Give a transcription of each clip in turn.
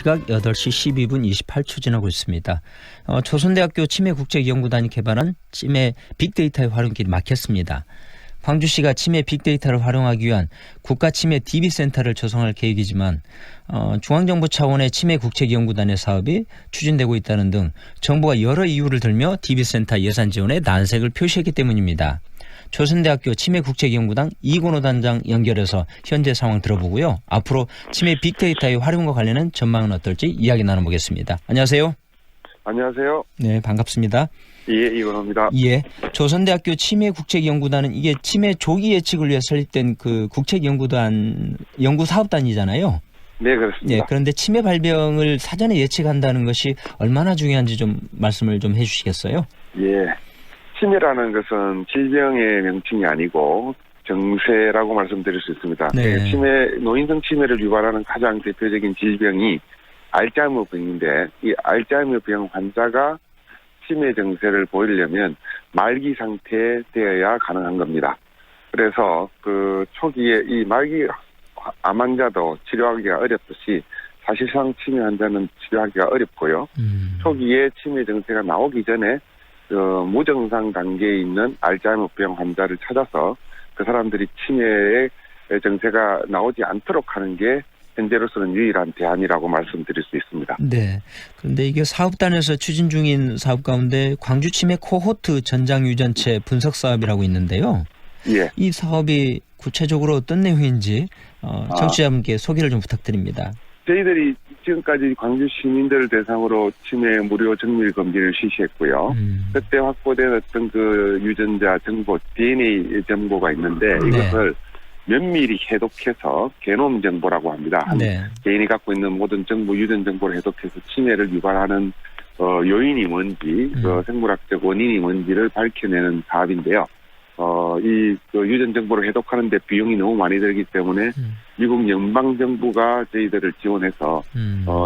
시각 8시 12분 28초 지나고 있습니다. 조선대학교 치매국제연구단이 개발한 치매 빅데이터의 활용길이 막혔습니다. 광주시가 치매 빅데이터를 활용하기 위한 국가치매 DB센터를 조성할 계획이지만 중앙정부 차원의 치매국제연구단의 사업이 추진되고 있다는 등 정부가 여러 이유를 들며 DB센터 예산 지원에 난색을 표시했기 때문입니다. 조선대학교 치매국제연구단 이건호 단장 연결해서 현재 상황 들어보고요. 앞으로 치매 빅데이터의 활용과 관련한 전망은 어떨지 이야기 나눠보겠습니다. 안녕하세요. 안녕하세요. 네, 반갑습니다. 예, 이건호입니다. 예, 조선대학교 치매국제연구단은 이게 치매 조기 예측을 위해 설립된 그 국책연구단 연구사업단이잖아요. 네, 그렇습니다. 예, 그런데 치매 발병을 사전에 예측한다는 것이 얼마나 중요한지 좀 말씀을 좀 해주시겠어요? 예, 치매라는 것은 질병의 명칭이 아니고 정세라고 말씀드릴 수 있습니다. 네. 노인성 치매를 유발하는 가장 대표적인 질병이 알츠하이머병인데, 이 알츠하이머병 환자가 치매 증세를 보이려면 말기 상태에 되어야 가능한 겁니다. 그래서 그 초기에 이 말기 암 환자도 치료하기가 어렵듯이 사실상 치매 환자는 치료하기가 어렵고요. 초기에 치매 증세가 나오기 전에 무증상 단계에 있는 알츠하이머병 환자를 찾아서 그 사람들이 치매의 증세가 나오지 않도록 하는 게 현재로서는 유일한 대안이라고 말씀드릴 수 있습니다. 네. 그런데 이게 사업단에서 추진 중인 사업 가운데 광주 치매 코호트 전장 유전체 분석 사업이라고 있는데요. 예. 이 사업이 구체적으로 어떤 내용인지 청취자분께 소개를 좀 부탁드립니다. 저희들이 지금까지 광주 시민들을 대상으로 치매 무료 정밀 검진을 실시했고요. 그때 확보된 어떤 그 유전자 정보, DNA 정보가 있는데 이것을 면밀히 해독해서 게놈 정보라고 합니다. 네. 개인이 갖고 있는 모든 정보, 유전 정보를 해독해서 치매를 유발하는 요인이 뭔지, 생물학적 원인이 뭔지를 밝혀내는 사업인데요. 이 유전 정보를 해독하는데 비용이 너무 많이 들기 때문에 미국 연방 정부가 저희들을 지원해서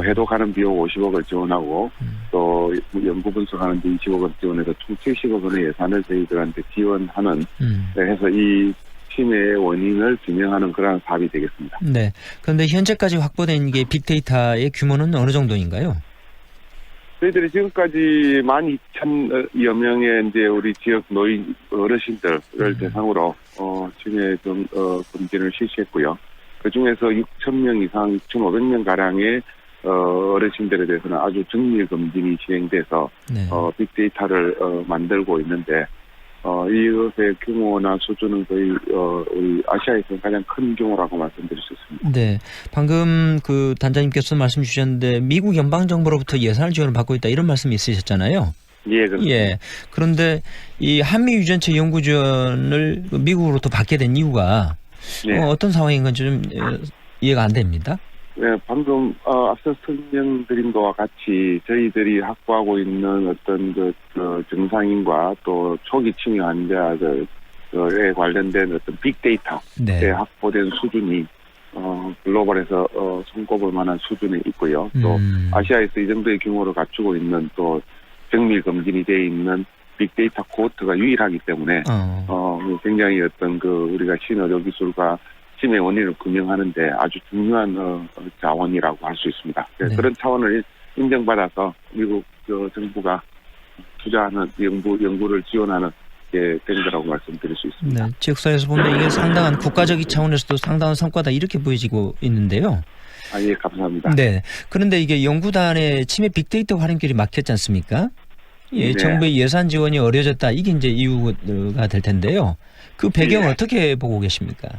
해독하는 비용 50억을 지원하고 또 연구 분석하는 데 20억 원 지원해서 총 70억 원의 예산을 저희들한테 지원하는 해서 이 치매의 원인을 규명하는 그런 사업이 되겠습니다. 네. 그런데 현재까지 확보된 게 빅데이터의 규모는 어느 정도인가요? 저희들이 지금까지 12,000여 명의 이제 우리 지역 노인 어르신들을 대상으로 치매 검진을 실시했고요. 그 중에서 6,000명 이상, 6,500명 가량의 어르신들에 대해서는 아주 정밀 검진이 진행돼서 네. 빅데이터를 만들고 있는데. 이것의 규모나 수준은 거의 우리 아시아에서 가장 큰 규모라고 말씀드릴 수 있습니다. 네, 방금 그 단장님께서 말씀 주셨는데 미국 연방 정부로부터 예산을 지원을 받고 있다 이런 말씀이 있으셨잖아요. 예, 그렇습니다. 예. 그런데 이 한미 유전체 연구 지원을 미국으로부터 받게 된 이유가 어떤 상황인 건지 좀 이해가 안 됩니다. 네, 방금 앞서 설명드린 것과 같이 저희들이 확보하고 있는 어떤 그 증상인과 또 초기 치매 환자들에 관련된 어떤 빅데이터에 확보된 수준이 글로벌에서 손꼽을 만한 수준에 있고요. 또 아시아에서 이 정도의 규모를 갖추고 있는 또 정밀 검진이 되어 있는 빅데이터 코호트가 유일하기 때문에 굉장히 어떤 그 우리가 신의료 기술과 치매 원인을 규명하는데 아주 중요한 자원이라고 할 수 있습니다. 네. 그런 차원을 인정받아서 미국 정부가 투자하는 연구를 지원하는 게 된 거라고 말씀드릴 수 있습니다. 네, 지역사회에서 보면 이게 상당한 국가적인 차원에서도 상당한 성과다 이렇게 보여지고 있는데요. 예, 감사합니다. 네, 그런데 이게 연구단의 치매 빅데이터 활용길이 막혔지 않습니까? 예, 정부의 예산 지원이 어려졌다 이게 이제 이유가 될 텐데요. 그 배경을 어떻게 보고 계십니까?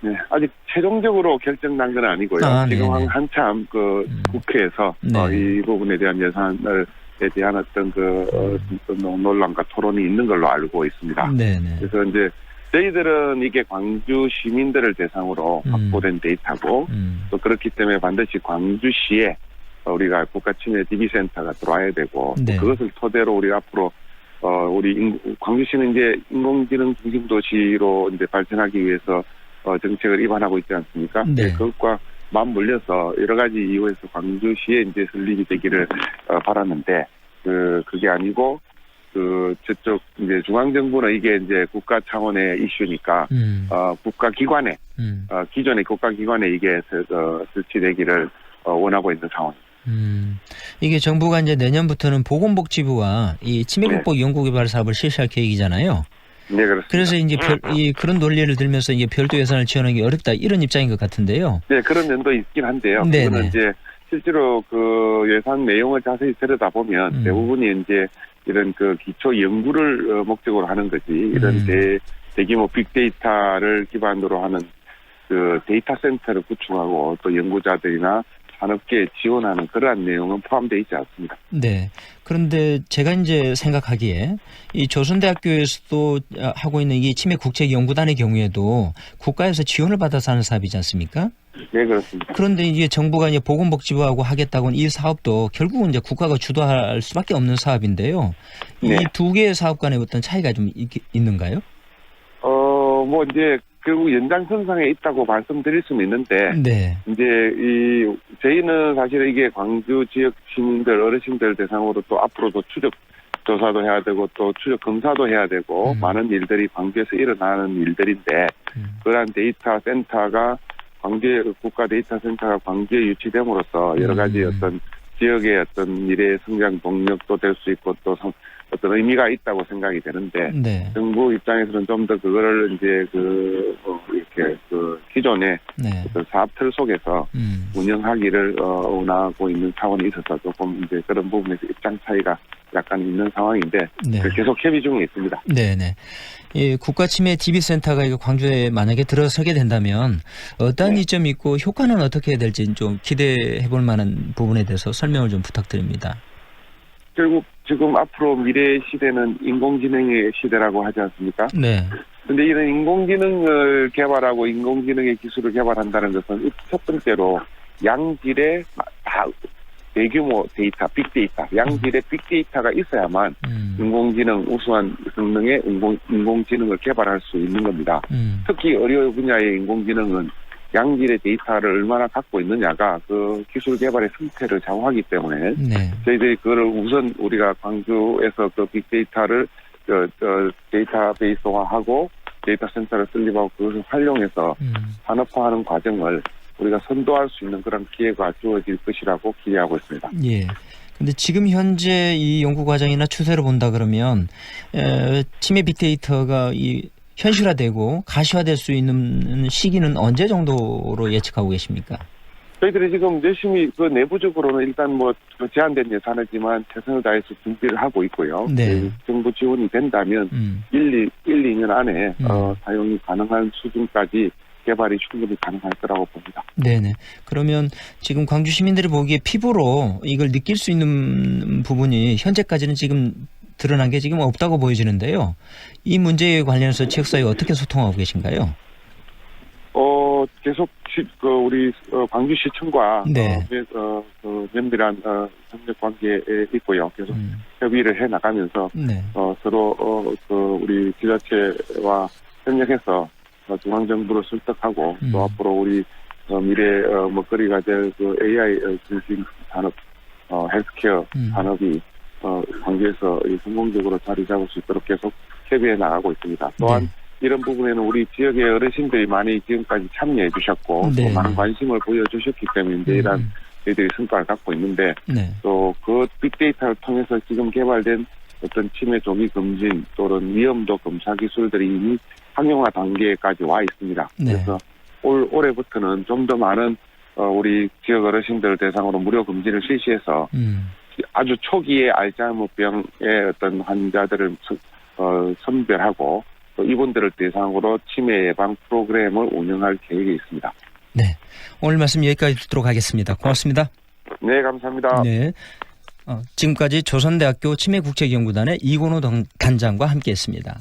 네, 아직 최종적으로 결정난 건 아니고요. 지금 한참 국회에서 이 부분에 대한 예산에 대한 어떤 논란과 토론이 있는 걸로 알고 있습니다. 네네. 그래서 이제 저희들은 이게 광주 시민들을 대상으로 확보된 데이터고 또 그렇기 때문에 반드시 광주시에 우리가 국가치매 DB센터가 들어와야 되고 또 그것을 토대로 우리 앞으로 우리 광주시는 이제 인공지능 중심 도시로 이제 발전하기 위해서 정책을 입안하고 있지 않습니까? 네. 그것과 맞물려서 여러 가지 이유에서 광주시에 이제 설립이 되기를 바랐는데, 그게 아니고, 저쪽 이제 중앙정부는 이게 이제 국가 차원의 이슈니까, 국가기관에, 기존의 국가기관에 이게 설치되기를 원하고 있는 상황입니다. 이게 정부가 이제 내년부터는 보건복지부와 이 치매국복 연구개발 사업을 실시할 계획이잖아요. 네, 그렇습니다. 그래서 이제 그런 논리를 들면서 이게 별도 예산을 지원하기 어렵다 이런 입장인 것 같은데요. 네, 그런 면도 있긴 한데요. 네네. 그거는 이제 실제로 그 예산 내용을 자세히 들여다보면 대부분이 이제 이런 그 기초 연구를 목적으로 하는 거지 이런 대규모 빅데이터를 기반으로 하는 그 데이터 센터를 구축하고 또 연구자들이나 산업계에 지원하는 그러한 내용은 포함되어 있지 않습니다. 네. 그런데 제가 이제 생각하기에 이 조선대학교에서도 하고 있는 이 치매 국책연구단의 경우에도 국가에서 지원을 받아서 하는 사업이지 않습니까? 네, 그렇습니다. 그런데 이게 정부가 이제 보건복지부하고 하겠다고 이 사업도 결국은 이제 국가가 주도할 수밖에 없는 사업인데요. 네. 이 두 개의 사업 간에 어떤 차이가 좀 있는가요? 뭐 이제 결국 연장선상에 있다고 말씀드릴 수는 있는데, 네. 이제 저희는 사실 이게 광주 지역 시민들, 어르신들 대상으로 또 앞으로도 추적 조사도 해야 되고 또 추적 검사도 해야 되고 많은 일들이 광주에서 일어나는 일들인데, 그러한 데이터 센터가 국가 데이터 센터가 광주에 유치됨으로써 여러 가지 어떤 지역의 어떤 미래 성장 동력도 될 수 있고 또 어떤 의미가 있다고 생각이 되는데 네. 정부 입장에서는 좀 더 그거를 이제 이렇게 기존의 어떤 사업 틀 속에서 운영하기를 원하고 있는 차원이 있어서 조금 이제 그런 부분에서 입장 차이가 약간 있는 상황인데 계속 협의 중에 있습니다. 네네. 예, 국가치매 DB센터가 이거 광주에 만약에 들어서게 된다면 어떤 이점이 있고 효과는 어떻게 해야 될지 좀 기대해 볼 만한 부분에 대해서 설명을 좀 부탁드립니다. 결국 지금 앞으로 미래 시대는 인공지능의 시대라고 하지 않습니까? 네. 근데 이런 인공지능을 개발하고 인공지능의 기술을 개발한다는 것은 첫 번째로 양질의 대규모 데이터, 빅데이터, 양질의 빅데이터가 있어야만 인공지능 우수한 성능의 인공지능을 개발할 수 있는 겁니다. 특히 의료 분야의 인공지능은 양질의 데이터를 얼마나 갖고 있느냐가 그 기술 개발의 성패를 좌우하기 때문에 저희들이 그걸 우선 우리가 광주에서 그 빅데이터를 데이터베이스화하고 데이터 센터를 설립하고 그것을 활용해서 산업화하는 과정을 우리가 선도할 수 있는 그런 기회가 주어질 것이라고 기대하고 있습니다. 예. 근데 지금 현재 이 연구 과정이나 추세를 본다 그러면 치매 빅데이터가 현실화되고 가시화될 수 있는 시기는 언제 정도로 예측하고 계십니까? 저희들이 지금 열심히 내부적으로는 일단 제한된 예산이지만 최선을 다해서 준비를 하고 있고요. 네. 정부 지원이 된다면 2년 안에 사용이 가능한 수준까지 개발이 충분히 가능할 거라고 봅니다. 네네. 그러면 지금 광주 시민들이 보기에 피부로 이걸 느낄 수 있는 부분이 현재까지는 지금 드러난 게 지금 없다고 보여지는데요. 이 문제에 관련해서 지역사회 어떻게 소통하고 계신가요? 계속 우리 광주시청과 면밀한 협력 관계에 있고요. 계속 협의를 해 나가면서 서로 우리 지자체와 협력해서 중앙정부를 설득하고 또 앞으로 우리 미래 먹거리가 될 AI 중심 산업, 헬스케어 산업이 광주에서 성공적으로 자리 잡을 수 있도록 계속 협의해 나가고 있습니다. 또한 이런 부분에는 우리 지역의 어르신들이 많이 지금까지 참여해 주셨고 또 많은 관심을 보여주셨기 때문에 이러한 저희들이 성과를 갖고 있는데 또 그 빅데이터를 통해서 지금 개발된 어떤 치매 조기 검진 또는 위험도 검사 기술들이 이미 상용화 단계까지 와 있습니다. 그래서 올해부터는 좀 더 많은 우리 지역 어르신들 대상으로 무료 검진을 실시해서 아주 초기에 알츠하이머병의 어떤 환자들을 선별하고 또 이분들을 대상으로 치매 예방 프로그램을 운영할 계획이 있습니다. 네, 오늘 말씀 여기까지 듣도록 하겠습니다. 고맙습니다. 네, 감사합니다. 네, 지금까지 조선대학교 치매국책연구단의 이건호 단장과 함께했습니다.